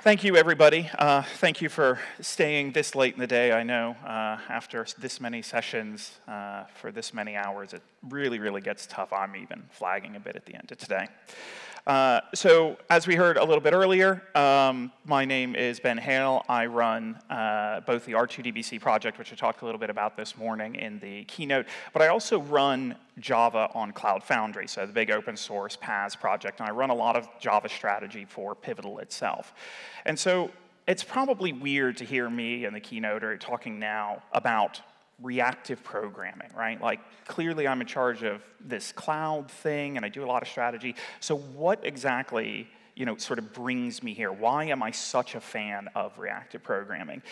Thank you, everybody. Thank you for staying this late in the day. I know after this many sessions for this many hours, it really, really gets tough. I'm even flagging a bit at the end of today. So as we heard a little bit earlier, my name is Ben Hale. I run both the R2DBC project, which I talked a little bit about this morning in the keynote, but I also run Java on Cloud Foundry, so the big open source PaaS project, and I run a lot of Java strategy for Pivotal itself. And so it's probably weird to hear me in the keynote talking now about reactive programming, right? Like, clearly I'm in charge of this cloud thing, and I do a lot of strategy. So what exactly, sort of brings me here? Why am I such a fan of reactive programming?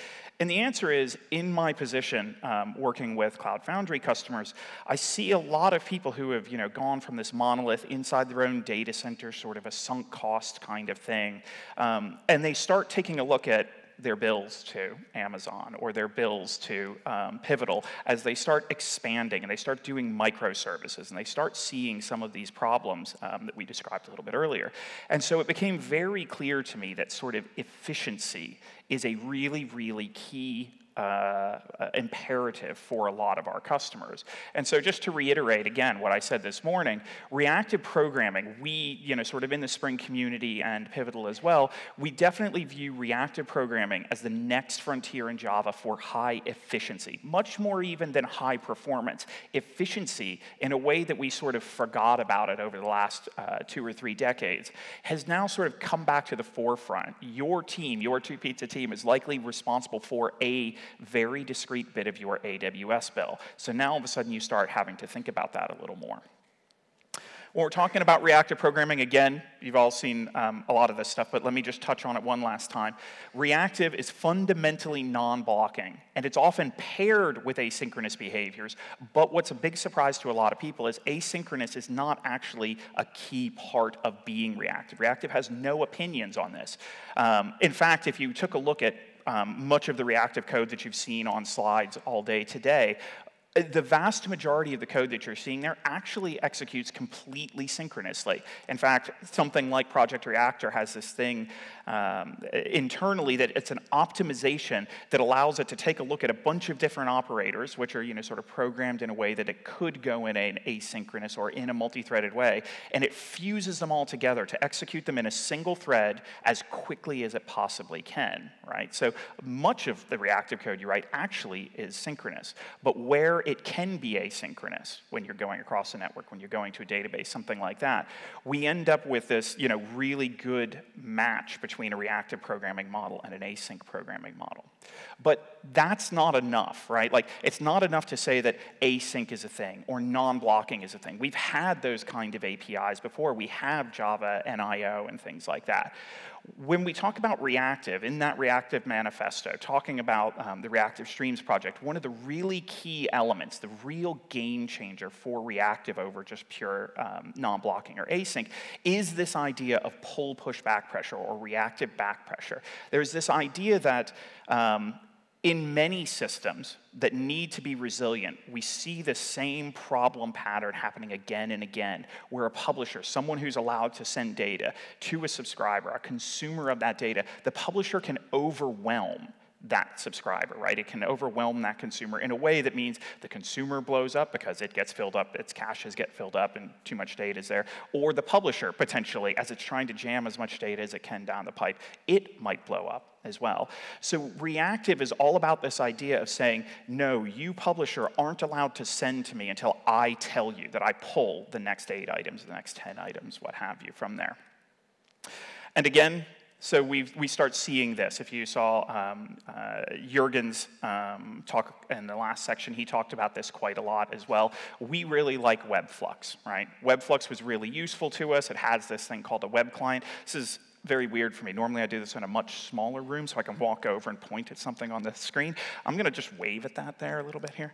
And the answer is, in my position working with Cloud Foundry customers, I see a lot of people who have, gone from this monolith inside their own data center, sort of a sunk cost kind of thing, and they start taking a look at their bills to Amazon or their bills to Pivotal as they start expanding and they start doing microservices and they start seeing some of these problems that we described a little bit earlier. And so it became very clear to me that sort of efficiency is a really, really key imperative for a lot of our customers. And so just to reiterate again what I said this morning, reactive programming, we, sort of in the Spring community and Pivotal as well, we definitely view reactive programming as the next frontier in Java for high efficiency, much more even than high performance. Efficiency, in a way that we sort of forgot about it over the last 2 or 3 decades, has now sort of come back to the forefront. Your team, your Two Pizza team, is likely responsible for a very discrete bit of your AWS bill. So now all of a sudden you start having to think about that a little more. When we're talking about reactive programming, again, you've all seen a lot of this stuff, but let me just touch on it one last time. Reactive is fundamentally non-blocking, and it's often paired with asynchronous behaviors, but what's a big surprise to a lot of people is asynchronous is not actually a key part of being reactive. Reactive has no opinions on this. In fact, if you took a look at much of the reactive code that you've seen on slides all day today, the vast majority of the code that you're seeing there actually executes completely synchronously. In fact, something like Project Reactor has this thing internally that it's an optimization that allows it to take a look at a bunch of different operators, which are sort of programmed in a way that it could go in an asynchronous or in a multi-threaded way, and it fuses them all together to execute them in a single thread as quickly as it possibly can, right? So much of the reactive code you write actually is synchronous, but where it can be asynchronous when you're going across a network, when you're going to a database, something like that, we end up with this, really good match between a reactive programming model and an async programming model. But that's not enough, right? Like, it's not enough to say that async is a thing or non-blocking is a thing. We've had those kind of APIs before. We have Java NIO and things like that. When we talk about reactive, in that reactive manifesto, talking about the Reactive Streams project, one of the really key elements, the real game changer for reactive over just pure non-blocking or async, is this idea of pull-push back pressure or reactive back pressure. There's this idea that in many systems that need to be resilient, we see the same problem pattern happening again and again, where a publisher, someone who's allowed to send data to a subscriber, a consumer of that data, the publisher can overwhelm that subscriber, right? It can overwhelm that consumer in a way that means the consumer blows up because it gets filled up, its caches get filled up and too much data is there, or the publisher potentially, as it's trying to jam as much data as it can down the pipe, it might blow up as well. So reactive is all about this idea of saying, no, you publisher aren't allowed to send to me until I tell you that I pull the next 8 items, the next 10 items, what have you from there. And again, so we start seeing this. If you saw Jürgen's talk in the last section, he talked about this quite a lot as well. We really like WebFlux, right? WebFlux was really useful to us. It has this thing called a web client. This is very weird for me. Normally I do this in a much smaller room so I can walk over and point at something on the screen. I'm going to just wave at that there a little bit here.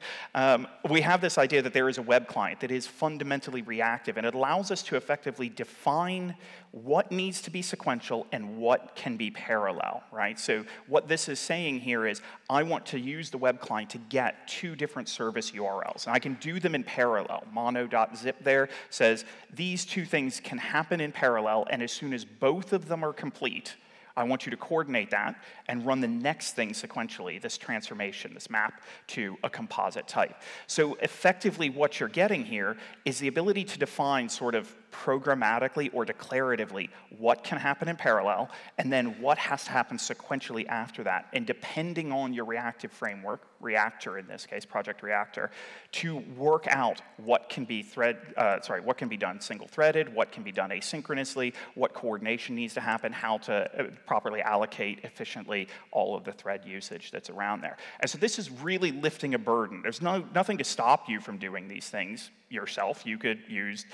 We have this idea that there is a web client that is fundamentally reactive, and it allows us to effectively define what needs to be sequential and what can be parallel, right? So what this is saying here is I want to use the web client to get 2 different service URLs, and I can do them in parallel. Mono.zip there says these 2 things can happen in parallel, and as soon as both of them are complete, I want you to coordinate that and run the next thing sequentially, this transformation, this map to a composite type. So effectively what you're getting here is the ability to define sort of programmatically or declaratively what can happen in parallel, and then what has to happen sequentially after that. And depending on your reactive framework, reactor in this case, project reactor, to work out what can be what can be done single-threaded, what can be done asynchronously, what coordination needs to happen, how to properly allocate efficiently all of the thread usage that's around there. And so this is really lifting a burden. There's nothing to stop you from doing these things yourself. You could use,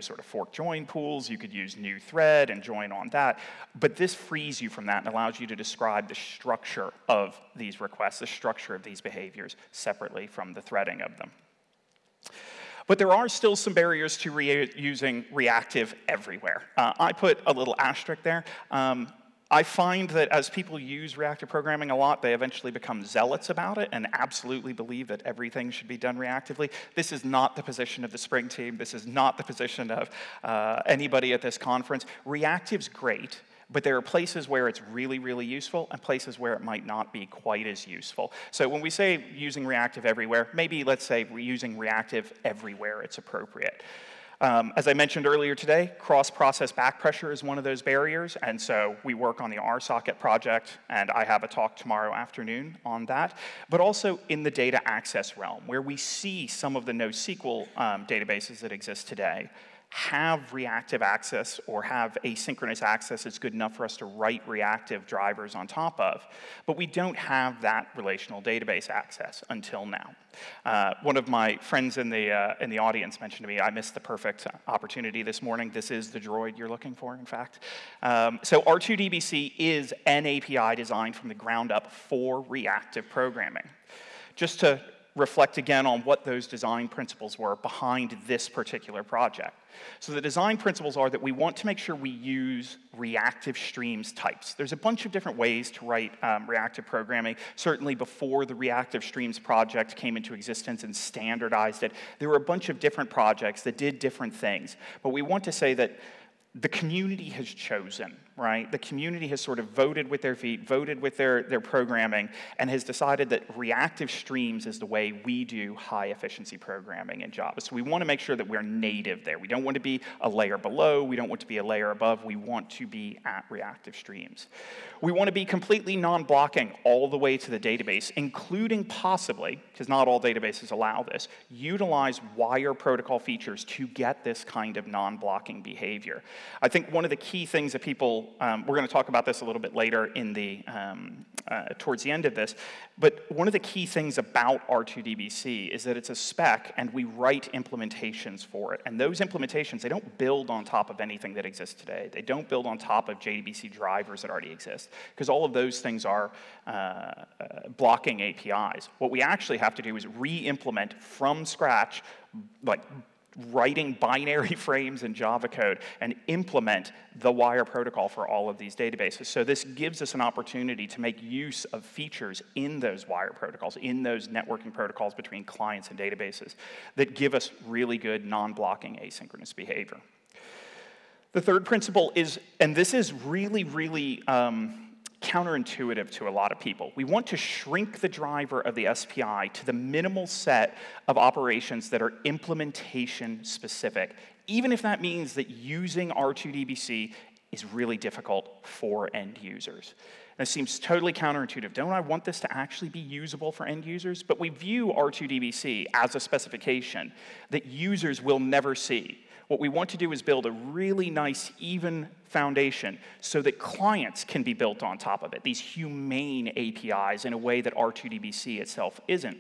sort of fork join pools, you could use new thread and join on that, but this frees you from that and allows you to describe the structure of these requests, the structure of these behaviors separately from the threading of them. But there are still some barriers to using reactive everywhere. I put a little asterisk there. I find that as people use reactive programming a lot, they eventually become zealots about it and absolutely believe that everything should be done reactively. This is not the position of the Spring team. This is not the position of anybody at this conference. Reactive's great, but there are places where it's really, really useful and places where it might not be quite as useful. So when we say using reactive everywhere, maybe let's say we're using reactive everywhere it's appropriate. As I mentioned earlier today, cross-process backpressure is one of those barriers, and so we work on the RSocket project, and I have a talk tomorrow afternoon on that, but also in the data access realm, where we see some of the NoSQL databases that exist today have reactive access or have asynchronous access that's good enough for us to write reactive drivers on top of, but we don't have that relational database access until now. One of my friends in the audience mentioned to me, I missed the perfect opportunity this morning. This is the droid you're looking for, in fact. So R2DBC is an API designed from the ground up for reactive programming. Just to reflect again on what those design principles were behind this particular project. So the design principles are that we want to make sure we use reactive streams types. There's a bunch of different ways to write reactive programming. Certainly before the Reactive Streams project came into existence and standardized it, there were a bunch of different projects that did different things. But we want to say that the community has chosen, right? The community has sort of voted with their feet, voted with their programming, and has decided that reactive streams is the way we do high-efficiency programming in Java. So we want to make sure that we're native there. We don't want to be a layer below. We don't want to be a layer above. We want to be at reactive streams. We want to be completely non-blocking all the way to the database, including possibly, because not all databases allow this, utilize wire protocol features to get this kind of non-blocking behavior. I think one of the key things that people, we're going to talk about this a little bit later in the, towards the end of this, but one of the key things about R2DBC is that it's a spec and we write implementations for it. And those implementations, they don't build on top of anything that exists today. They don't build on top of JDBC drivers that already exist, because all of those things are blocking APIs. What we actually have to do is re-implement from scratch, like writing binary frames in Java code and implement the wire protocol for all of these databases. So this gives us an opportunity to make use of features in those wire protocols, in those networking protocols between clients and databases that give us really good non-blocking asynchronous behavior. The third principle is, and this is really, really counterintuitive to a lot of people. We want to shrink the driver of the SPI to the minimal set of operations that are implementation specific, even if that means that using R2DBC is really difficult for end users. And it seems totally counterintuitive. Don't I want this to actually be usable for end users? But we view R2DBC as a specification that users will never see. What we want to do is build a really nice, even foundation so that clients can be built on top of it, these humane APIs in a way that R2DBC itself isn't.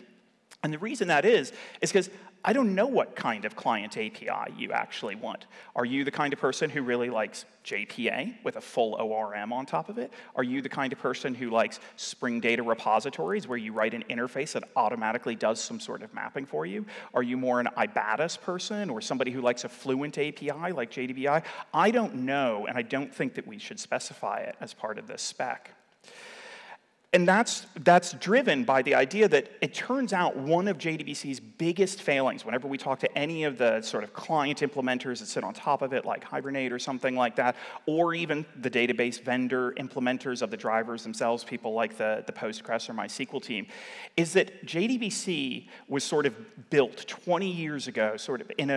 And the reason that is because I don't know what kind of client API you actually want. Are you the kind of person who really likes JPA with a full ORM on top of it? Are you the kind of person who likes Spring Data repositories where you write an interface that automatically does some sort of mapping for you? Are you more an IBATIS person or somebody who likes a Fluent API like JDBI? I don't know, and I don't think that we should specify it as part of this spec. And that's driven by the idea that it turns out one of JDBC's biggest failings, whenever we talk to any of the sort of client implementers that sit on top of it, like Hibernate or something like that, or even the database vendor implementers of the drivers themselves, people like the Postgres or MySQL team, is that JDBC was sort of built 20 years ago, sort of in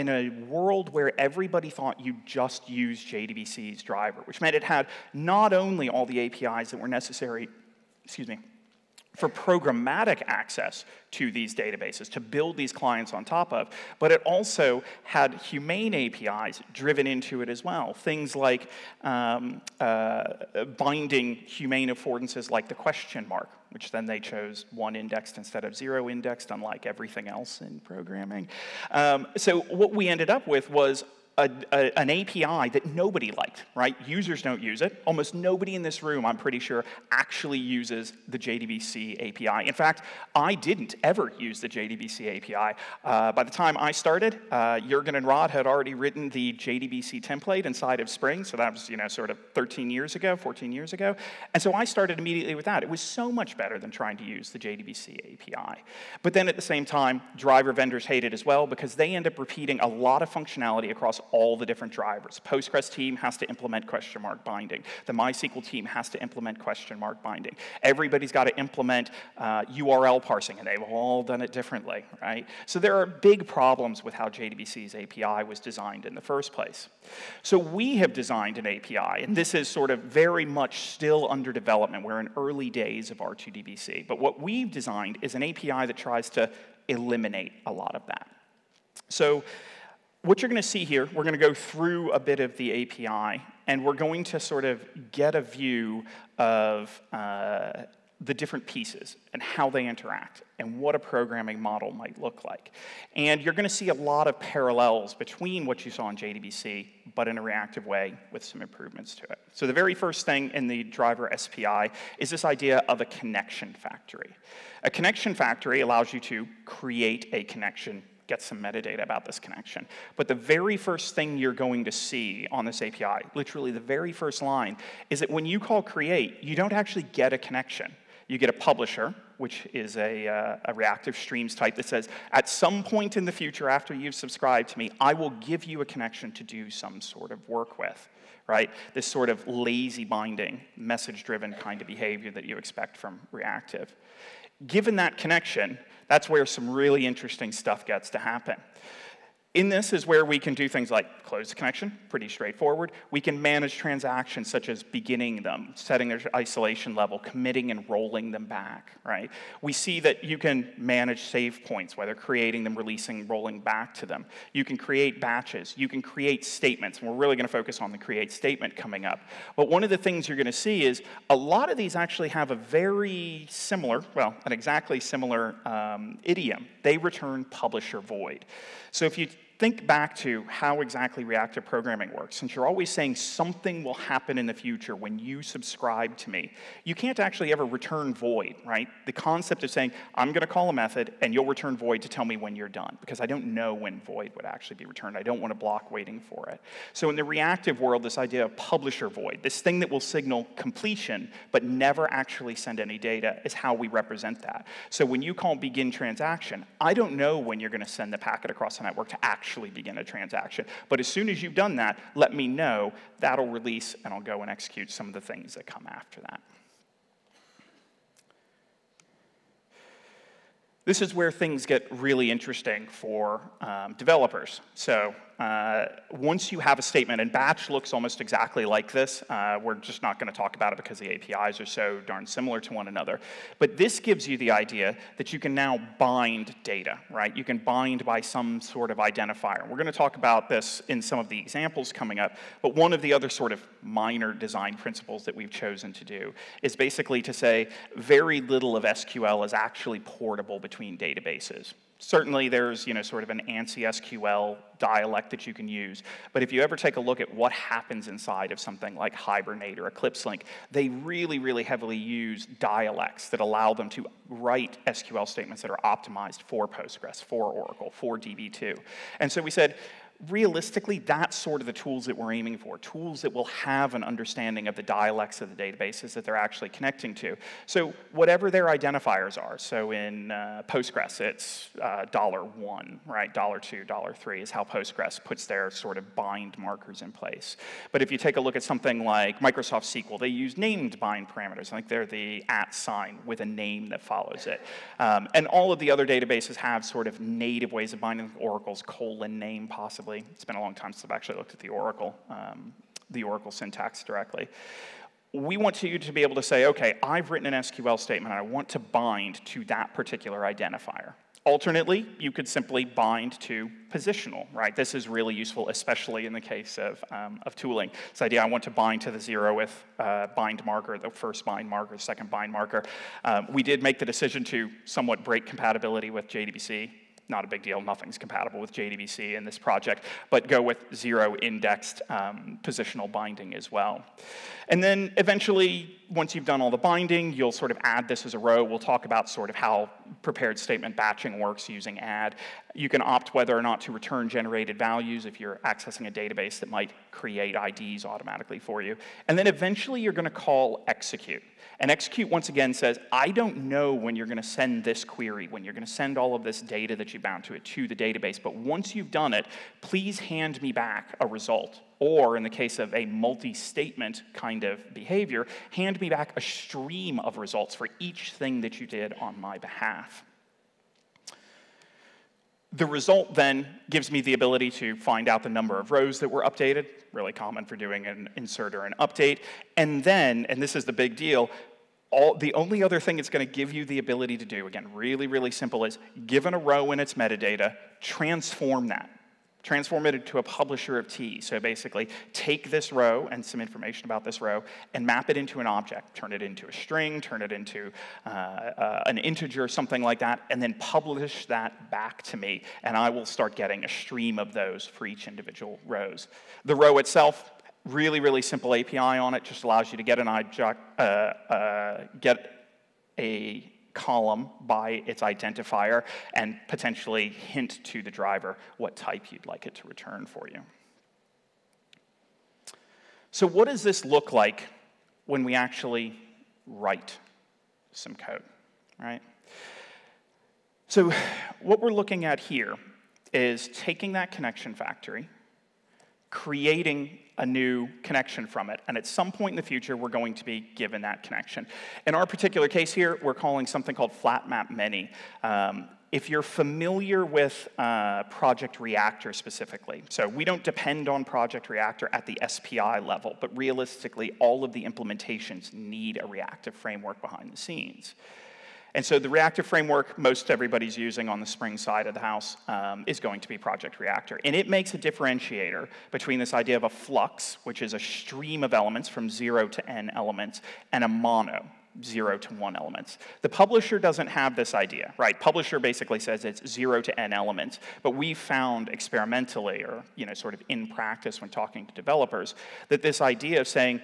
a world where everybody thought you just use JDBC's driver, which meant it had not only all the APIs that were necessary, for programmatic access to these databases, to build these clients on top of, but it also had humane APIs driven into it as well. Things like binding humane affordances like the question mark, which then they chose 1 indexed instead of 0 indexed, unlike everything else in programming. So what we ended up with was an API that nobody liked, right? Users don't use it. Almost nobody in this room, I'm pretty sure, actually uses the JDBC API. In fact, I didn't ever use the JDBC API. By the time I started, Jürgen and Rod had already written the JDBC template inside of Spring, so that was, sort of 14 years ago. And so I started immediately with that. It was so much better than trying to use the JDBC API. But then at the same time, driver vendors hate it as well because they end up repeating a lot of functionality across all the different drivers. Postgres team has to implement question mark binding. The MySQL team has to implement question mark binding. Everybody's got to implement URL parsing, and they've all done it differently, right? So there are big problems with how JDBC's API was designed in the first place. So we have designed an API, and this is sort of very much still under development. We're in early days of R2DBC. But what we've designed is an API that tries to eliminate a lot of that. So what you're going to see here, we're going to go through a bit of the API, and we're going to sort of get a view of the different pieces and how they interact and what a programming model might look like. And you're going to see a lot of parallels between what you saw in JDBC, but in a reactive way with some improvements to it. So the very first thing in the driver SPI is this idea of a connection factory. A connection factory allows you to create a connection, get some metadata about this connection. But the very first thing you're going to see on this API, literally the very first line, is that when you call create, you don't actually get a connection. You get a publisher, which is a reactive streams type that says, at some point in the future after you've subscribed to me, I will give you a connection to do some sort of work with, right? This sort of lazy binding, message-driven kind of behavior that you expect from reactive. Given that connection, that's where some really interesting stuff gets to happen. In this is where we can do things like close the connection, pretty straightforward. We can manage transactions such as beginning them, setting their isolation level, committing and rolling them back, right? We see that you can manage save points, whether creating them, releasing, rolling back to them. You can create batches. You can create statements. And we're really going to focus on the create statement coming up. But one of the things you're going to see is a lot of these actually have a very similar, well, an exactly similar idiom. They return publisher void. So if you think back to how exactly reactive programming works. Since you're always saying something will happen in the future when you subscribe to me, you can't actually ever return void, right? The concept of saying, I'm going to call a method and you'll return void to tell me when you're done, because I don't know when void would actually be returned. I don't want to block waiting for it. So in the reactive world, this idea of publisher void, this thing that will signal completion but never actually send any data, is how we represent that. So when you call begin transaction, I don't know when you're going to send the packet across the network to actually begin a transaction. But as soon as you've done that, let me know. That'll release, and I'll go and execute some of the things that come after that. This is where things get really interesting for developers. So once you have a statement, and batch looks almost exactly like this. We're just not going to talk about it because the APIs are so darn similar to one another. But this gives you the idea that you can now bind data, right? You can bind by some sort of identifier. We're going to talk about this in some of the examples coming up. But one of the other sort of minor design principles that we've chosen to do is basically to say very little of SQL is actually portable between databases. Certainly there's, sort of an ANSI SQL dialect that you can use, but if you ever take a look at what happens inside of something like Hibernate or Eclipse Link, they really, really heavily use dialects that allow them to write SQL statements that are optimized for Postgres, for Oracle, for DB2. And so we said, realistically, that's sort of the tools that we're aiming for, tools that will have an understanding of the dialects of the databases that they're actually connecting to. So whatever their identifiers are, so in Postgres, it's $1, right? $2, $3 is how Postgres puts their sort of bind markers in place. But if you take a look at something like Microsoft SQL, they use named bind parameters, like they're the @ sign with a name that follows it. And all of the other databases have sort of native ways of binding, Oracle's :name possibly. It's been a long time since I've actually looked at the Oracle syntax directly. We want you to be able to say, okay, I've written an SQL statement and I want to bind to that particular identifier. Alternately, you could simply bind to positional, right? This is really useful, especially in the case of tooling. This idea, I want to bind to the 0th bind marker, the first bind marker, second bind marker. We did make the decision to somewhat break compatibility with JDBC. Not a big deal, nothing's compatible with JDBC in this project, but go with 0-indexed positional binding as well. And then eventually, once you've done all the binding, you'll sort of add this as a row. We'll talk about sort of how prepared statement batching works using add. You can opt whether or not to return generated values if you're accessing a database that might create IDs automatically for you. And then eventually, you're going to call execute. And execute, once again, says, I don't know when you're going to send this query, when you're going to send all of this data that you bound to it to the database, but once you've done it, please hand me back a result. Or, in the case of a multi-statement kind of behavior, hand me back a stream of results for each thing that you did on my behalf. The result then gives me the ability to find out the number of rows that were updated, really common for doing an insert or an update. And then, and this is the big deal, the only other thing it's going to give you the ability to do, again, really, really simple, is given a row in its metadata, transform that. Transform it into a publisher of T. So basically, take this row and some information about this row and map it into an object. Turn it into a string, turn it into an integer, something like that, and then publish that back to me. And I will start getting a stream of those for each individual rows. The row itself, really, really simple API on it, just allows you to get an object, get a column by its identifier and potentially hint to the driver what type you'd like it to return for you. So what does this look like when we actually write some code, right? So what we're looking at here is taking that connection factory, creating a new connection from it, and at some point in the future, we're going to be given that connection. In our particular case here, we're calling something called flat map many. If you're familiar with Project Reactor specifically, so we don't depend on Project Reactor at the SPI level, but realistically, all of the implementations need a reactive framework behind the scenes. And so the reactive framework most everybody's using on the Spring side of the house is going to be Project Reactor. And it makes a differentiator between this idea of a flux, which is a stream of elements from 0 to n elements, and a mono, 0 to 1 elements. The publisher doesn't have this idea, right? Publisher basically says it's 0 to n elements, but we found experimentally, or sort of in practice when talking to developers, that this idea of saying,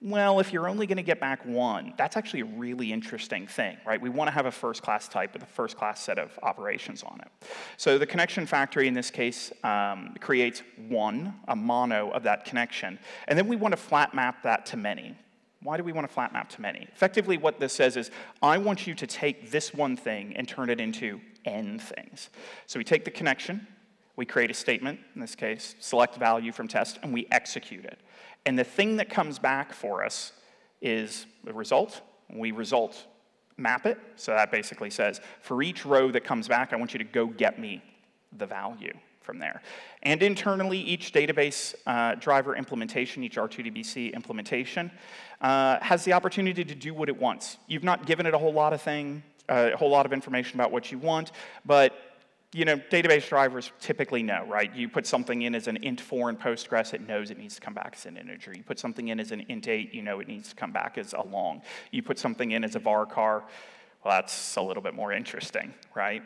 well, if you're only going to get back 1, that's actually a really interesting thing, right? We want to have a first-class type with a first-class set of operations on it. So the connection factory in this case creates 1, a mono of that connection, and then we want to flat map that to many. Why do we want to flat map to many? Effectively, what this says is, I want you to take this one thing and turn it into n things. So we take the connection, we create a statement, in this case, select value from test, and we execute it. And the thing that comes back for us is the result. We result map it. So that basically says, for each row that comes back, I want you to go get me the value from there. And internally, each database driver implementation, each R2DBC implementation, has the opportunity to do what it wants. You've not given it a whole lot of information about what you want, but database drivers typically know, right? You put something in as an int4 in Postgres, it knows it needs to come back as an integer. You put something in as an int8, you know it needs to come back as a long. You put something in as a varchar, well, that's a little bit more interesting, right?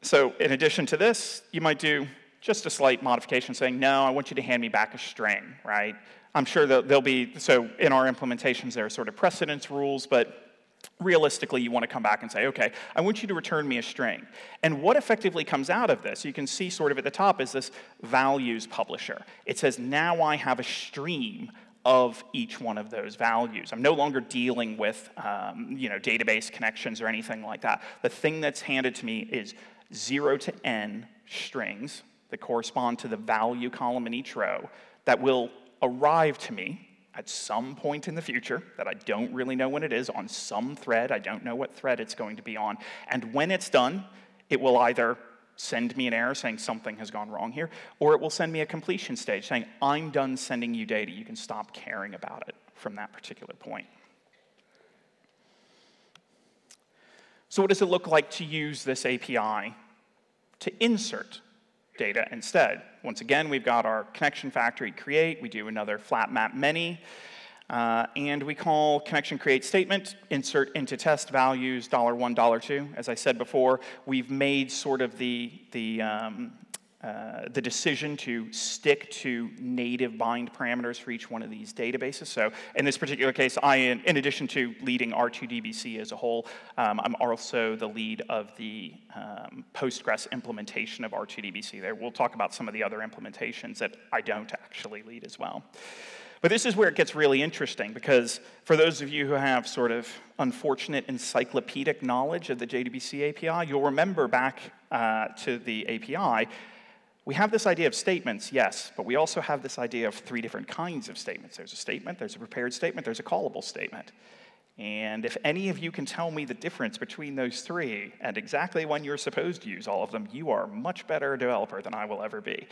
So in addition to this, you might do just a slight modification saying, no, I want you to hand me back a string, right? I'm sure that there'll be, so in our implementations, there are sort of precedence rules, but realistically, you want to come back and say, okay, I want you to return me a string. And what effectively comes out of this, you can see sort of at the top, is this values publisher. It says, now I have a stream of each one of those values. I'm no longer dealing with database connections or anything like that. The thing that's handed to me is 0 to n strings that correspond to the value column in each row that will arrive to me at some point in the future that I don't really know when it is, on some thread. I don't know what thread it's going to be on. And when it's done, it will either send me an error saying something has gone wrong here, or it will send me a completion stage saying, I'm done sending you data. You can stop caring about it from that particular point. So what does it look like to use this API to insert data instead? Once again, we've got our connection factory create. We do another flat map many. And we call connection create statement, insert into test values $1, $2. As I said before, we've made sort of the decision to stick to native bind parameters for each one of these databases. So in this particular case, in addition to leading R2DBC as a whole, I'm also the lead of the Postgres implementation of R2DBC there. We'll talk about some of the other implementations that I don't actually lead as well. But this is where it gets really interesting, because for those of you who have sort of unfortunate encyclopedic knowledge of the JDBC API, you'll remember back to the API, we have this idea of statements, yes, but we also have this idea of 3 different kinds of statements. There's a statement, there's a prepared statement, there's a callable statement. And if any of you can tell me the difference between those 3 and exactly when you're supposed to use all of them, you are a much better developer than I will ever be.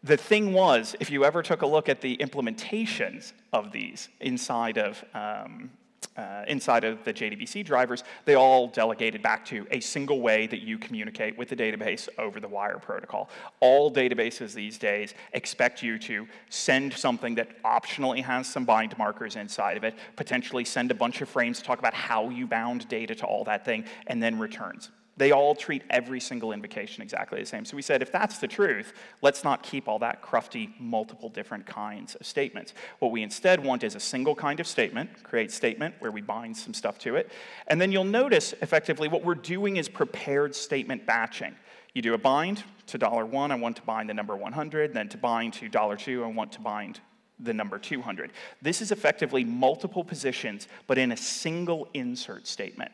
The thing was, if you ever took a look at the implementations of these inside of the JDBC drivers, they all delegated back to a single way that you communicate with the database over the wire protocol. All databases these days expect you to send something that optionally has some bind markers inside of it, potentially send a bunch of frames to talk about how you bound data to all that thing, and then returns. They all treat every single invocation exactly the same. So we said, if that's the truth, let's not keep all that crufty, multiple different kinds of statements. What we instead want is a single kind of statement, create statement, where we bind some stuff to it. And then you'll notice, effectively, what we're doing is prepared statement batching. You do a bind to $1, I want to bind the number 100, then to bind to $2, I want to bind the number 200. This is effectively multiple positions, but in a single insert statement.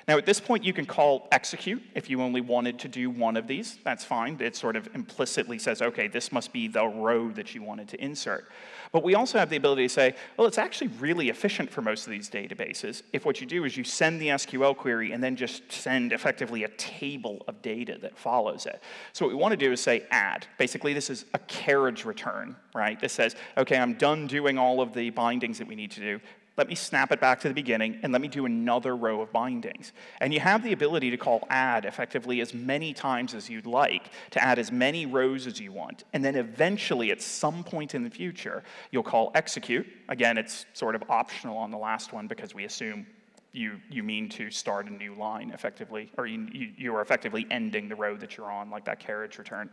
Now, at this point, you can call execute if you only wanted to do one of these. That's fine. It sort of implicitly says, OK, this must be the row that you wanted to insert. But we also have the ability to say, well, it's actually really efficient for most of these databases if what you do is you send the SQL query and then just send effectively a table of data that follows it. So what we want to do is say add. Basically, this is a carriage return, right? This says, OK, I'm done doing all of the bindings that we need to do. Let me snap it back to the beginning, and let me do another row of bindings. And you have the ability to call add effectively as many times as you'd like, to add as many rows as you want. And then eventually, at some point in the future, you'll call execute. Again, it's sort of optional on the last one because we assume you mean to start a new line effectively, or you are effectively ending the row that you're on, like that carriage return.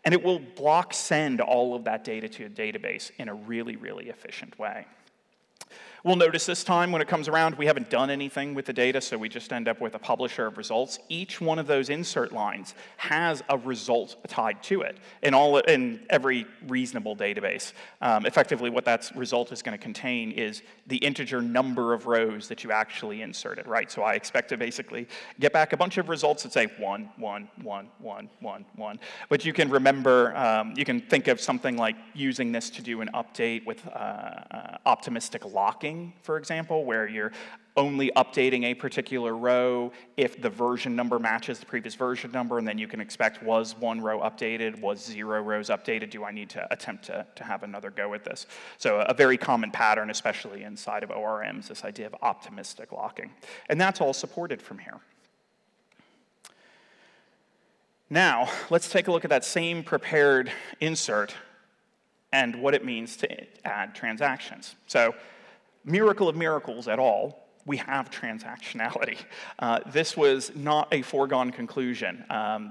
And it will block send all of that data to a database in a really, really efficient way. We'll notice this time when it comes around, we haven't done anything with the data, so we just end up with a publisher of results. Each one of those insert lines has a result tied to it in every reasonable database. Effectively, what that result is going to contain is the integer number of rows that you actually inserted, right? So I expect to basically get back a bunch of results that say 1, 1, 1, 1, 1, 1. But you can remember, you can think of something like using this to do an update with optimistic locking, for example, where you're only updating a particular row if the version number matches the previous version number, and then you can expect, was one row updated, was 0 rows updated, do I need to attempt to have another go at this? So a very common pattern, especially inside of ORMs, this idea of optimistic locking. And that's all supported from here. Now, let's take a look at that same prepared insert and what it means to add transactions. So, miracle of miracles at all, we have transactionality. This was not a foregone conclusion.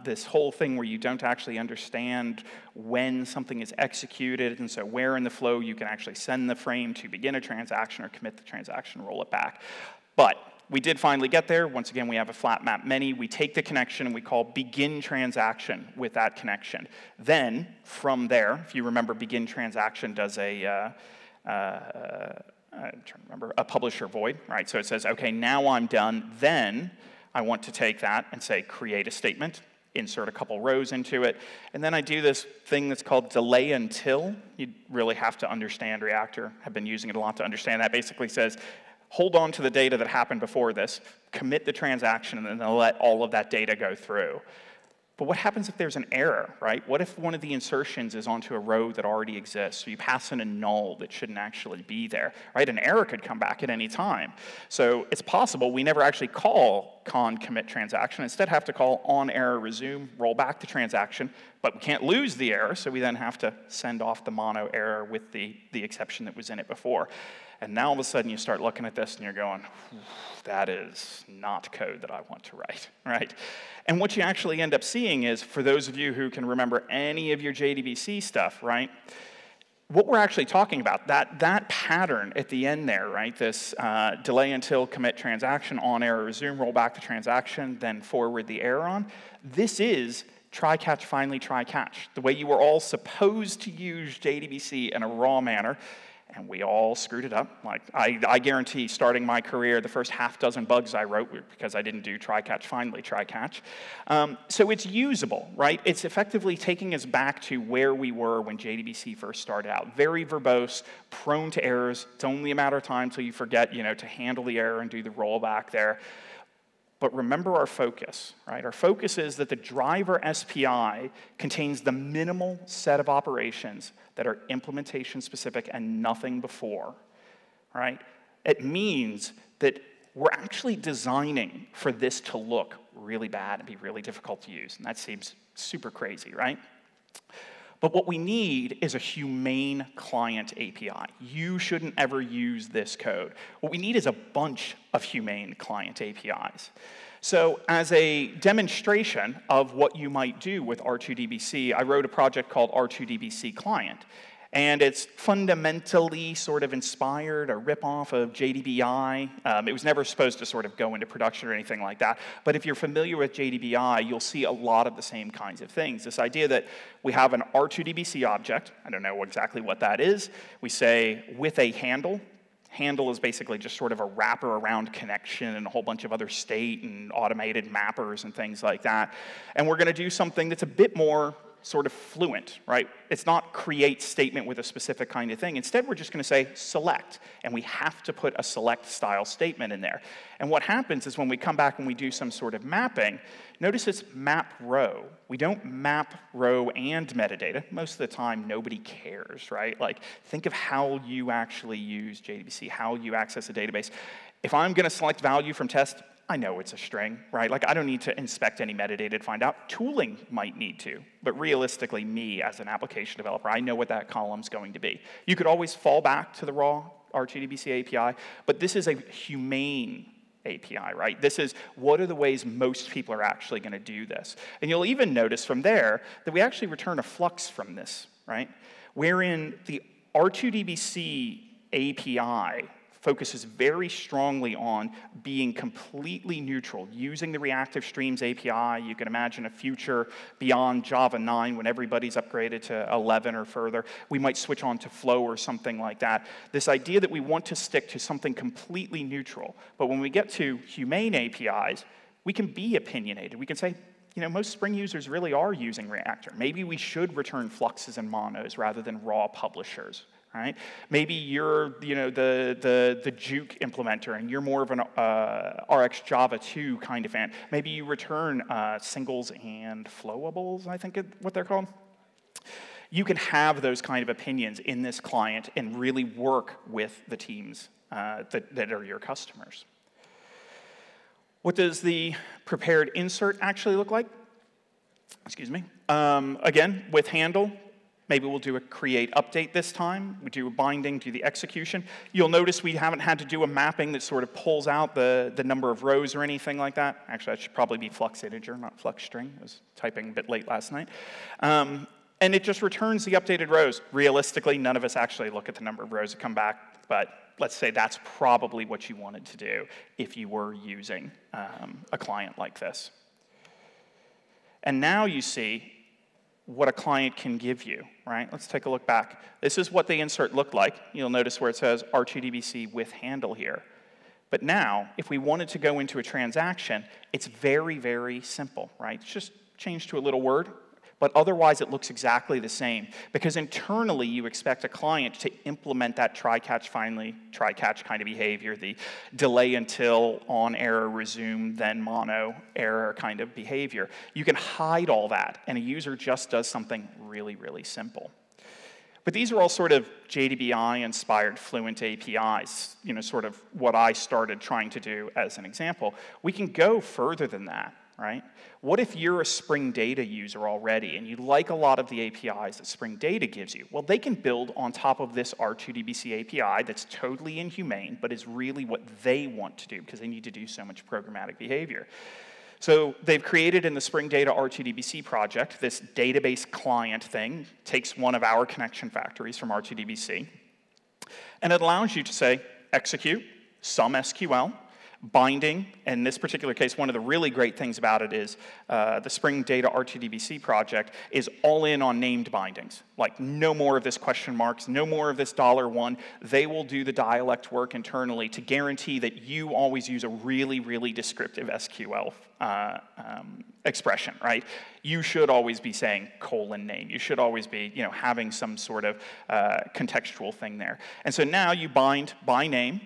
This whole thing where you don't actually understand when something is executed, and so where in the flow you can actually send the frame to begin a transaction or commit the transaction, roll it back. But we did finally get there. Once again, we have a flat map many. We take the connection and we call begin transaction with that connection. Then, from there, if you remember, begin transaction does a, I'm trying to remember, a publisher void, right? So it says, okay, now I'm done. Then I want to take that and say create a statement, insert a couple rows into it, and then I do this thing that's called delay until. You really have to understand Reactor. I've been using it a lot to understand that. Basically says, hold on to the data that happened before this, commit the transaction, and then let all of that data go through. But what happens if there's an error, right? What if one of the insertions is onto a row that already exists? So you pass in a null that shouldn't actually be there, right? An error could come back at any time. So it's possible we never actually call con commit transaction. Instead have to call on error resume, roll back the transaction, but we can't lose the error, so we then have to send off the mono error with the exception that was in it before. And now all of a sudden you start looking at this and you're going, that is not code that I want to write, right? And what you actually end up seeing is, for those of you who can remember any of your JDBC stuff, right? What we're actually talking about, that pattern at the end there, right? This delay until commit transaction, on error resume, roll back the transaction, then forward the error on. This is try catch, finally try catch. The way you were all supposed to use JDBC in a raw manner. And we all screwed it up. Like I guarantee, starting my career, the first half dozen bugs I wrote were because I didn't do try catch, finally try catch. So it's usable, right? It's effectively taking us back to where we were when JDBC first started out. Very verbose, prone to errors. It's only a matter of time till you forget, to handle the error and do the rollback there. But remember our focus, right? Our focus is that the driver SPI contains the minimal set of operations that are implementation specific and nothing before, right? It means that we're actually designing for this to look really bad and be really difficult to use. And that seems super crazy, right? But what we need is a humane client API. You shouldn't ever use this code. What we need is a bunch of humane client APIs. So as a demonstration of what you might do with R2DBC, I wrote a project called R2DBC Client. And it's fundamentally sort of inspired a ripoff of JDBI. It was never supposed to sort of go into production or anything like that. But if you're familiar with JDBI, you'll see a lot of the same kinds of things. This idea that we have an R2DBC object. I don't know exactly what that is. We say with a handle. Handle is basically just sort of a wrapper around connection and a whole bunch of other state and automated mappers and things like that. And we're going to do something that's a bit more sort of fluent, right? It's not create statement with a specific kind of thing. Instead, we're just going to say select, and we have to put a select style statement in there. And what happens is when we come back and we do some sort of mapping, notice it's map row. We don't map row and metadata. Most of the time, nobody cares, right? Like, think of how you actually use JDBC, how you access a database. If I'm going to select value from test, I know it's a string, right? Like, I don't need to inspect any metadata to find out. Tooling might need to, but realistically, me as an application developer, I know what that column's going to be. You could always fall back to the raw R2DBC API, but this is a humane API, right? This is what are the ways most people are actually going to do this. And you'll even notice from there that we actually return a flux from this, right? Wherein the R2DBC API focuses very strongly on being completely neutral, using the Reactive Streams API. You can imagine a future beyond Java 9 when everybody's upgraded to 11 or further. We might switch on to Flow or something like that. This idea that we want to stick to something completely neutral. But when we get to humane APIs, we can be opinionated. We can say, most Spring users really are using Reactor. Maybe we should return fluxes and monos rather than raw publishers. Right? Maybe you're, the Juke implementer, and you're more of an RX Java 2 kind of fan. Maybe you return singles and flowables, I think what they're called. You can have those kind of opinions in this client and really work with the teams that are your customers. What does the prepared insert actually look like? Excuse me. Again, with handle. Maybe we'll do a create update this time. We do a binding, do the execution. You'll notice we haven't had to do a mapping that sort of pulls out the number of rows or anything like that. Actually, that should probably be flux integer, not flux string. I was typing a bit late last night. And it just returns the updated rows. Realistically, none of us actually look at the number of rows that come back, but let's say that's probably what you wanted to do if you were using a client like this. And now you see what a client can give you, right? Let's take a look back. This is what the insert looked like. You'll notice where it says RTDBC with handle here. But now, if we wanted to go into a transaction, it's very, very simple, right? It's just changed to a little word, but otherwise it looks exactly the same. Because internally, you expect a client to implement that try-catch, finally, try-catch kind of behavior, the delay until, on error, resume, then mono, error kind of behavior. You can hide all that, and a user just does something really, really simple. But these are all sort of JDBI-inspired Fluent APIs, sort of what I started trying to do as an example. We can go further than that, right? What if you're a Spring Data user already and you like a lot of the APIs that Spring Data gives you? Well, they can build on top of this R2DBC API that's totally inhumane, but is really what they want to do because they need to do so much programmatic behavior. So they've created in the Spring Data R2DBC project this database client thing, takes one of our connection factories from R2DBC, and it allows you to say, execute some SQL, binding. In this particular case, one of the really great things about it is the Spring Data R2DBC project is all in on named bindings. Like, no more of this question marks, no more of this $1. They will do the dialect work internally to guarantee that you always use a really, really descriptive SQL expression, right? You should always be saying :name. You should always be, having some sort of contextual thing there. And so now you bind by name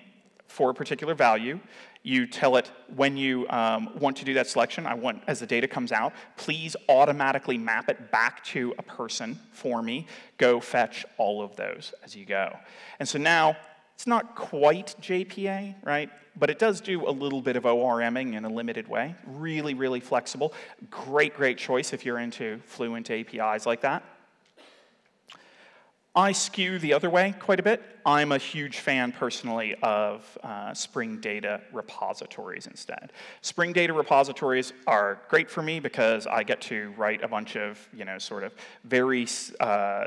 for a particular value. You tell it when you want to do that selection, as the data comes out, please automatically map it back to a person for me. Go fetch all of those as you go. And so now, it's not quite JPA, right? But it does do a little bit of ORMing in a limited way. Really, really flexible. Great, great choice if you're into Fluent APIs like that. I skew the other way quite a bit. I'm a huge fan, personally, of Spring Data repositories instead. Spring Data repositories are great for me because I get to write a bunch of, sort of very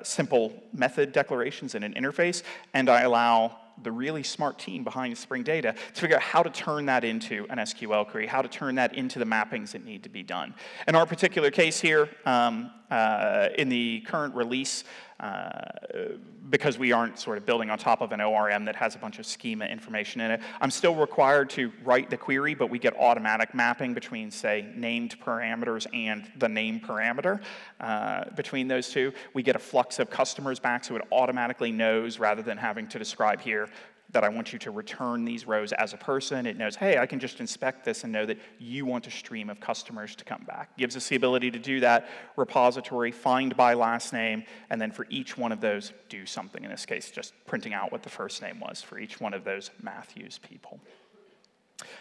simple method declarations in an interface, and I allow the really smart team behind Spring Data to figure out how to turn that into an SQL query, how to turn that into the mappings that need to be done. In our particular case here, in the current release, because we aren't sort of building on top of an ORM that has a bunch of schema information in it, I'm still required to write the query, but we get automatic mapping between, say, named parameters and the name parameter. Between those two, we get a flux of customers back, so it automatically knows, rather than having to describe here, that I want you to return these rows as a person. It knows, hey, I can just inspect this and know that you want a stream of customers to come back. Gives us the ability to do that repository, find by last name, and then for each one of those, do something. In this case, just printing out what the first name was for each one of those Matthews people.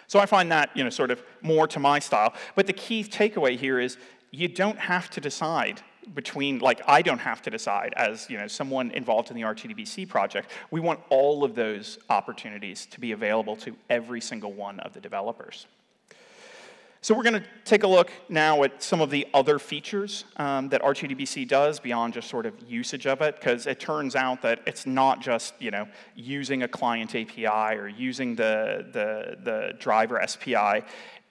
So I find that, sort of more to my style. But the key takeaway here is you don't have to decide between, I don't have to decide as, someone involved in the RTDBC project. We want all of those opportunities to be available to every single one of the developers. So we're going to take a look now at some of the other features that RTDBC does beyond just sort of usage of it, because it turns out that it's not just, using a client API or using the driver SPI.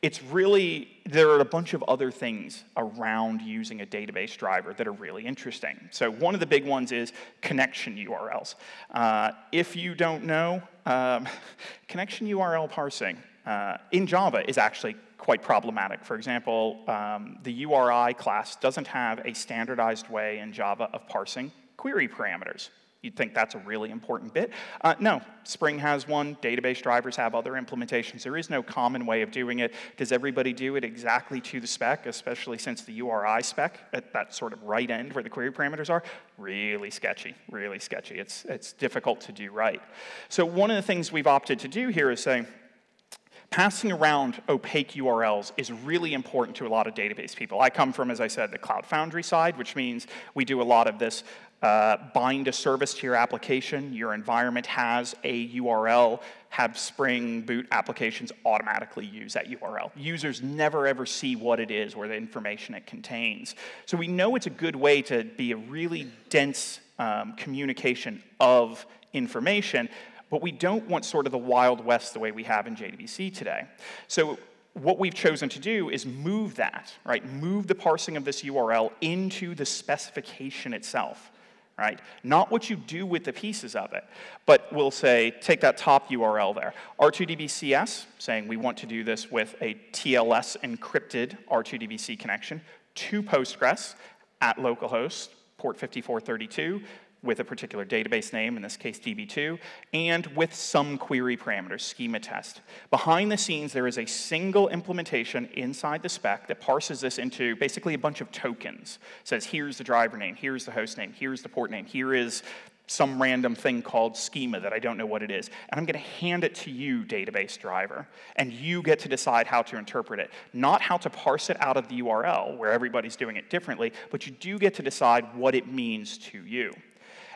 It's really, there are a bunch of other things around using a database driver that are really interesting. So one of the big ones is connection URLs. If you don't know, connection URL parsing in Java is actually quite problematic. For example, the URI class doesn't have a standardized way in Java of parsing query parameters. You'd think that's a really important bit. No, Spring has one. Database drivers have other implementations. There is no common way of doing it. Does everybody do it exactly to the spec, especially since the URI spec at that sort of right end where the query parameters are? Really sketchy, really sketchy. It's difficult to do right. So one of the things we've opted to do here is say, passing around opaque URLs is really important to a lot of database people. I come from, as I said, the Cloud Foundry side, which means we do a lot of this bind a service to your application. Your environment has a URL. Have Spring Boot applications automatically use that URL. Users never ever see what it is or the information it contains. So we know it's a good way to be a really dense communication of information But we don't want sort of the Wild West the way we have in JDBC today. So what we've chosen to do is move that, right? Move the parsing of this URL into the specification itself, right? Not what you do with the pieces of it, but we'll say, take that top URL there. R2DBCS, saying we want to do this with a TLS encrypted R2DBC connection to Postgres at localhost, port 5432, with a particular database name, in this case DB2, and with some query parameters, schema test. Behind the scenes, there is a single implementation inside the spec that parses this into basically a bunch of tokens. It says, here's the driver name, here's the host name, here's the port name, here is some random thing called schema that I don't know what it is. And I'm going to hand it to you, database driver, and you get to decide how to interpret it. Not how to parse it out of the URL, where everybody's doing it differently, but you do get to decide what it means to you.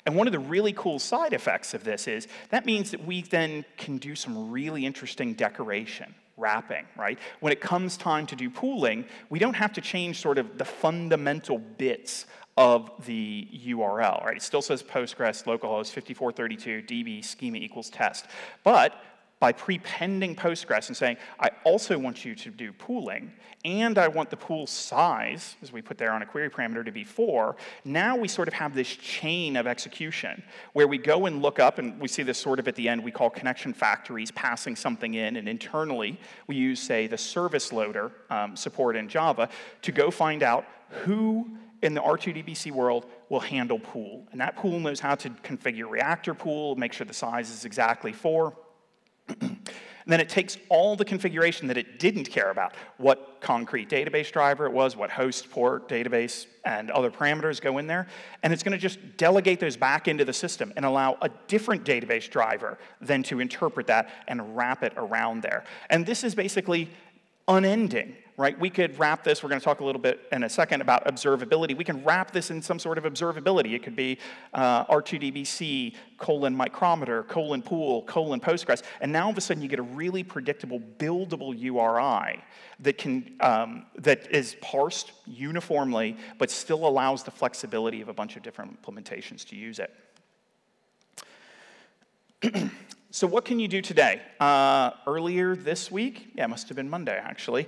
And one of the really cool side effects of this is that means that we then can do some really interesting decoration, wrapping, right? When it comes time to do pooling, we don't have to change sort of the fundamental bits of the URL, right? It still says Postgres, localhost, 5432, DB, schema equals test. But by prepending Postgres and saying, I also want you to do pooling, and I want the pool size, as we put there on a query parameter, to be 4, now we sort of have this chain of execution where we go and look up, and we see this sort of at the end, we call connection factories passing something in, and internally we use, say, the service loader support in Java to go find out who in the R2DBC world will handle pool. And that pool knows how to configure reactor pool, make sure the size is exactly 4. And then it takes all the configuration that it didn't care about, what concrete database driver it was, what host, port, database, and other parameters go in there, and it's going to just delegate those back into the system and allow a different database driver then to interpret that and wrap it around there. And this is basically unending, right? We could wrap this, we're going to talk a little bit in a second about observability. We can wrap this in some sort of observability. It could be R2DBC, :micrometer, :pool, Postgres, and now all of a sudden you get a really predictable, buildable URI that can that is parsed uniformly, but still allows the flexibility of a bunch of different implementations to use it. So what can you do today? Earlier this week, yeah, it must have been Monday actually,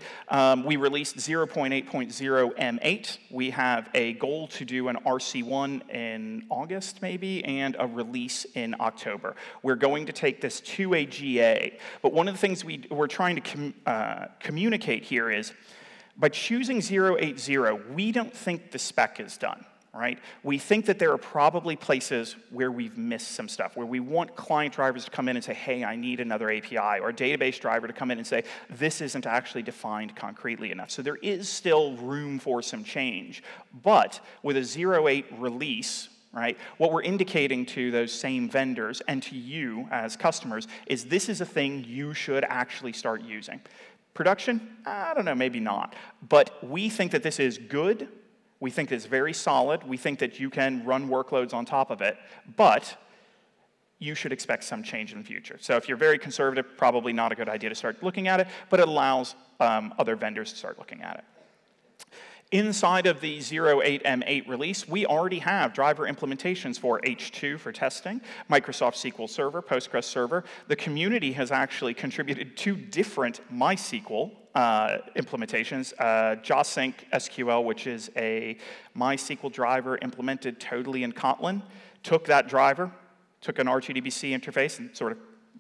we released 0.8.0 M8. We have a goal to do an RC1 in August maybe, and a release in October. We're going to take this to a GA, but one of the things we're trying to communicate here is, by choosing 0.8.0, we don't think the spec is done. Right? We think that there are probably places where we've missed some stuff, where we want client drivers to come in and say, hey, I need another API, or a database driver to come in and say, this isn't actually defined concretely enough. So there is still room for some change. But with a 0.8 release, right, what we're indicating to those same vendors and to you as customers is this is a thing you should actually start using. Production? I don't know, maybe not. But we think that this is good. We think it's very solid. We think that you can run workloads on top of it, but you should expect some change in the future. So if you're very conservative, probably not a good idea to start looking at it, but it allows other vendors to start looking at it. Inside of the 0.8 M8 release, we already have driver implementations for H2 for testing, Microsoft SQL Server, Postgres Server. The community has actually contributed 2 different MySQL implementations, JawSync SQL, which is a MySQL driver implemented totally in Kotlin, took that driver, took an R2DBC interface and sort of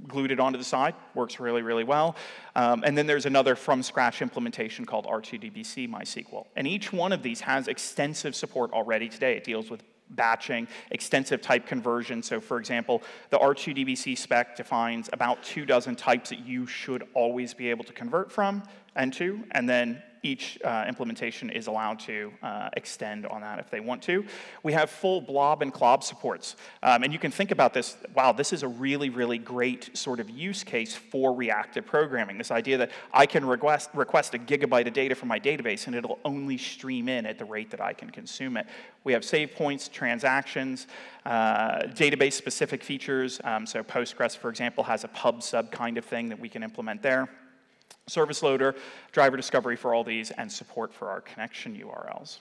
glued it onto the side, works really, really well. And then there's another from-scratch implementation called R2DBC MySQL. And each one of these has extensive support already today. It deals with batching, extensive type conversion. So for example, the R2DBC spec defines about 24 types that you should always be able to convert from and to, and then each implementation is allowed to extend on that if they want to. We have full blob and clob supports. And you can think about this, wow, this is a really, really great sort of use case for reactive programming. This idea that I can request a gigabyte of data from my database and it'll only stream in at the rate that I can consume it. We have save points, transactions, database-specific features. So Postgres, for example, has a pub sub kind of thing that we can implement there. Service loader, driver discovery for all these, and support for our connection URLs.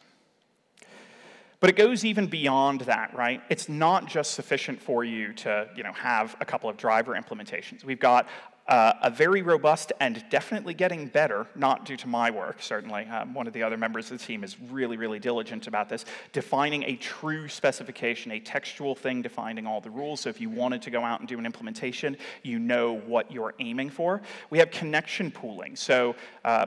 But it goes even beyond that, right? It's not just sufficient for you to, have a couple of driver implementations. We've got a very robust and definitely getting better, not due to my work, certainly. One of the other members of the team is really, really diligent about this, defining a true specification, a textual thing defining all the rules. So if you wanted to go out and do an implementation, you know what you're aiming for. We have connection pooling. So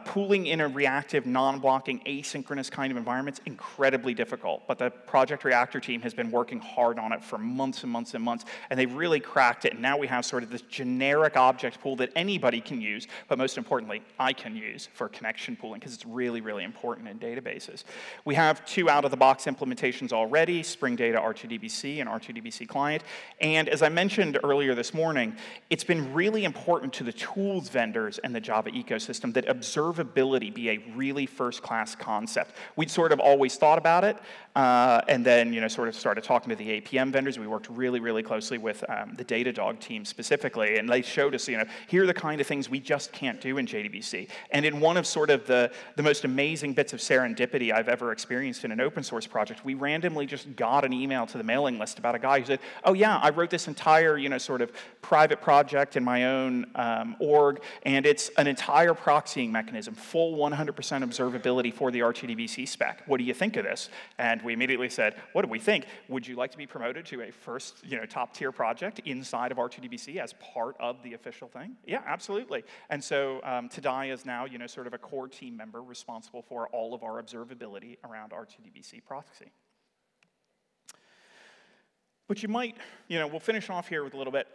pooling in a reactive, non-blocking, asynchronous kind of environment is incredibly difficult. But the project reactor team has been working hard on it for months and months and months, and they've really cracked it. And now we have sort of this generic object pool that anybody can use, but most importantly, I can use for connection pooling, because it's really, really important in databases. We have 2 out-of-the-box implementations already, Spring Data R2DBC and R2DBC Client. And as I mentioned earlier this morning, it's been really important to the tools vendors and the Java ecosystem that observability be a really first-class concept. We'd sort of always thought about it, and then sort of started talking to the APM vendors. We worked really, really closely with the Datadog team specifically, and they showed us, here are the kind of things we just can't do in JDBC. And in one of sort of the most amazing bits of serendipity I've ever experienced in an open source project, we randomly just got an email to the mailing list about a guy who said, oh yeah, I wrote this entire, sort of private project in my own org, and it's an entire proxying mechanism, full 100% observability for the R2DBC spec. What do you think of this? And we immediately said, what do we think? Would you like to be promoted to a first, top tier project inside of R2DBC as part of the official thing? Yeah, absolutely. And so Tadai is now, sort of a core team member responsible for all of our observability around R2DBC proxy. But you might, we'll finish off here with a little bit.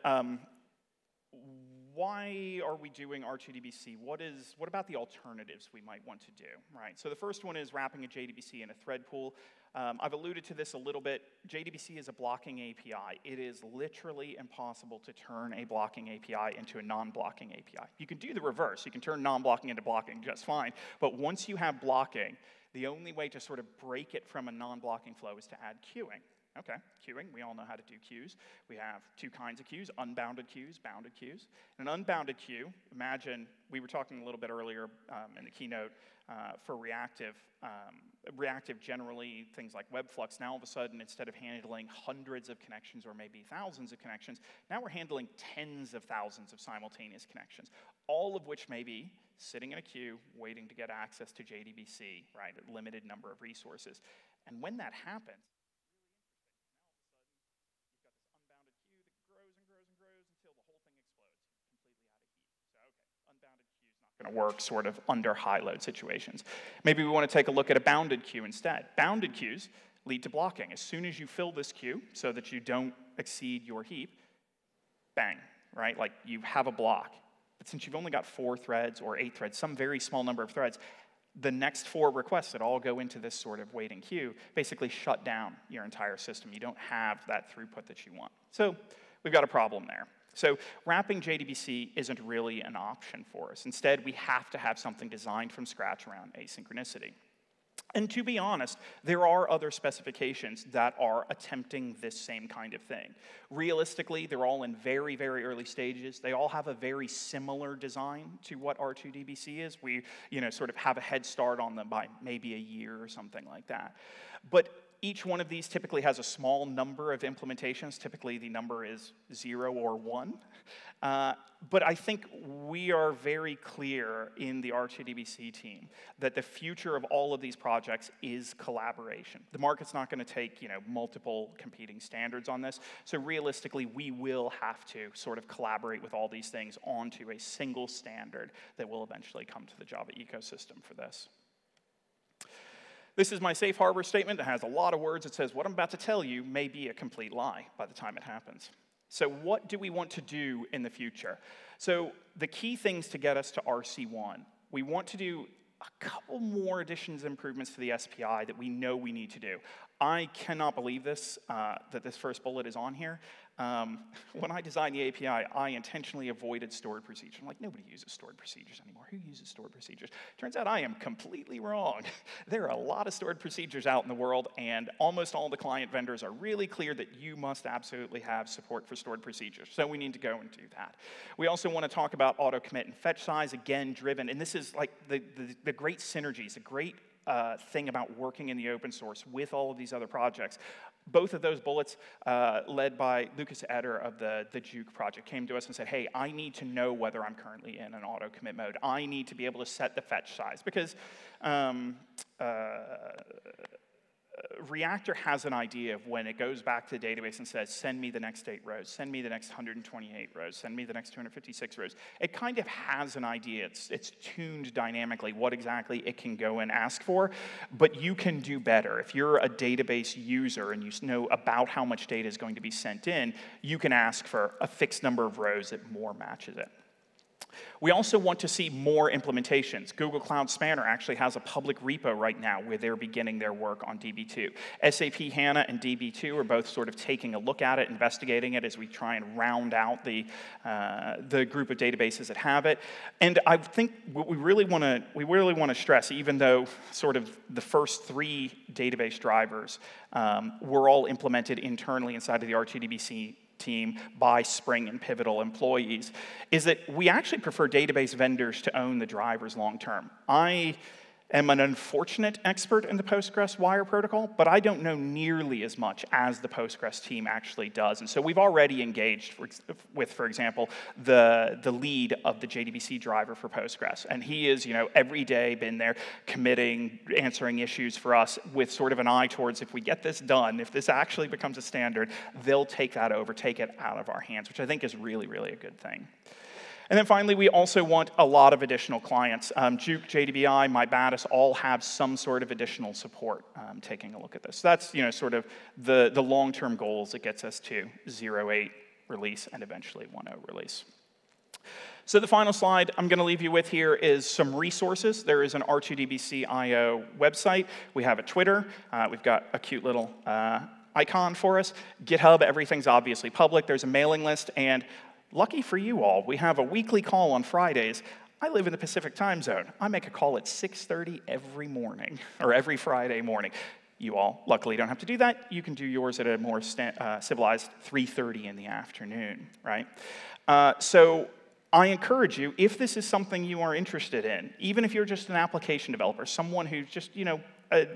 Why are we doing R2DBC? What about the alternatives we might want to do, right? So the first one is wrapping a JDBC in a thread pool. I've alluded to this a little bit. JDBC is a blocking API. It is literally impossible to turn a blocking API into a non-blocking API. You can do the reverse. You can turn non-blocking into blocking just fine. But once you have blocking, the only way to sort of break it from a non-blocking flow is to add queuing. Okay, queuing, we all know how to do queues. We have 2 kinds of queues, unbounded queues, bounded queues. An unbounded queue, imagine, we were talking a little bit earlier in the keynote for reactive. Reactive generally, things like Webflux, now all of a sudden, instead of handling hundreds of connections or maybe thousands of connections, now we're handling tens of thousands of simultaneous connections, all of which may be sitting in a queue, waiting to get access to JDBC, right, a limited number of resources. And when that happens, going to work sort of under high load situations. Maybe we want to take a look at a bounded queue instead. Bounded queues lead to blocking. As soon as you fill this queue so that you don't exceed your heap, bang, right? Like you have a block. But since you've only got 4 threads or 8 threads, some very small number of threads, the next 4 requests that all go into this sort of waiting queue basically shut down your entire system. You don't have that throughput that you want. So we've got a problem there. So wrapping JDBC isn't really an option for us. Instead, we have to have something designed from scratch around asynchronicity. And to be honest, there are other specifications that are attempting this same kind of thing. Realistically, they're all in very, very early stages. They all have a very similar design to what R2DBC is. We, sort of have a head start on them by maybe a year or something like that. But each one of these typically has a small number of implementations. Typically, the number is 0 or 1. But I think we are very clear in the R2DBC team that the future of all of these projects is collaboration. The market's not going to take, multiple competing standards on this. So realistically, we will have to sort of collaborate with all these things onto a single standard that will eventually come to the Java ecosystem for this. This is my safe harbor statement. It has a lot of words. It says, what I'm about to tell you may be a complete lie by the time it happens. So what do we want to do in the future? So the key things to get us to RC1, we want to do a couple more additions and improvements to the SPI that we know we need to do. I cannot believe this, that this first bullet is on here. When I designed the API, I intentionally avoided stored procedures. I'm like, nobody uses stored procedures anymore. Who uses stored procedures? Turns out I am completely wrong. There are a lot of stored procedures out in the world, and almost all the client vendors are really clear that you must absolutely have support for stored procedures. So we need to go and do that. We also want to talk about auto commit and fetch size, again, driven. And this is like the great synergies, the great thing about working in the open source with all of these other projects. Both of those bullets, led by Lucas Eder of the Juke project, came to us and said, hey, I need to know whether I'm currently in an auto commit mode. I need to be able to set the fetch size, because Reactor has an idea of when it goes back to the database and says, send me the next 8 rows, send me the next 128 rows, send me the next 256 rows. It kind of has an idea. It's tuned dynamically what exactly it can go and ask for, but you can do better. If you're a database user and you know about how much data is going to be sent in, you can ask for a fixed number of rows that more matches it. We also want to see more implementations. Google Cloud Spanner actually has a public repo right now where they're beginning their work on DB2. SAP HANA and DB2 are both sort of taking a look at it, investigating it as we try and round out the group of databases that have it. And I think what we really want to stress, even though sort of the first 3 database drivers were all implemented internally inside of the RTDBC team by Spring and Pivotal employees, is that we actually prefer database vendors to own the drivers long term. I am an unfortunate expert in the Postgres wire protocol, but I don't know nearly as much as the Postgres team actually does. And so we've already engaged with, for example, the lead of the JDBC driver for Postgres. And he is, every day been there committing, answering issues for us with sort of an eye towards, if we get this done, if this actually becomes a standard, they'll take that over, take it out of our hands, which I think is really, really a good thing. And then finally, we also want a lot of additional clients. Juke, JDBI, MyBatis all have some sort of additional support taking a look at this. So that's sort of the long-term goals that gets us to 0.8 release and eventually 1.0 release. So the final slide I'm going to leave you with here is some resources. There is an R2DBC.io website. We have a Twitter. We've got a cute little icon for us. GitHub, everything's obviously public. There's a mailing list, and lucky for you all, we have a weekly call on Fridays. I live in the Pacific time zone. I make a call at 6:30 every morning, or every Friday morning. You all, luckily, don't have to do that. You can do yours at a more civilized 3:30 in the afternoon, right? So I encourage you, if this is something you are interested in, even if you're just an application developer, someone who's just,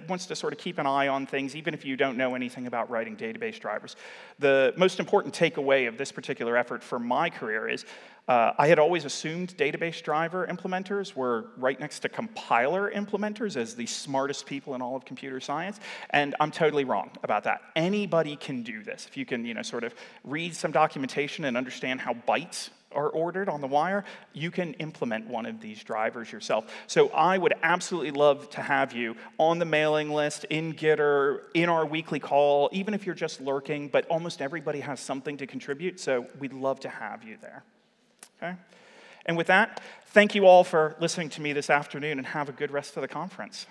wants to sort of keep an eye on things, even if you don't know anything about writing database drivers. The most important takeaway of this particular effort for my career is I had always assumed database driver implementers were right next to compiler implementers as the smartest people in all of computer science, and I'm totally wrong about that. Anybody can do this. If you can, sort of read some documentation and understand how bytes are ordered on the wire, you can implement one of these drivers yourself. So I would absolutely love to have you on the mailing list, in Gitter, in our weekly call, even if you're just lurking, but almost everybody has something to contribute, so we'd love to have you there. Okay? And with that, thank you all for listening to me this afternoon, and have a good rest of the conference.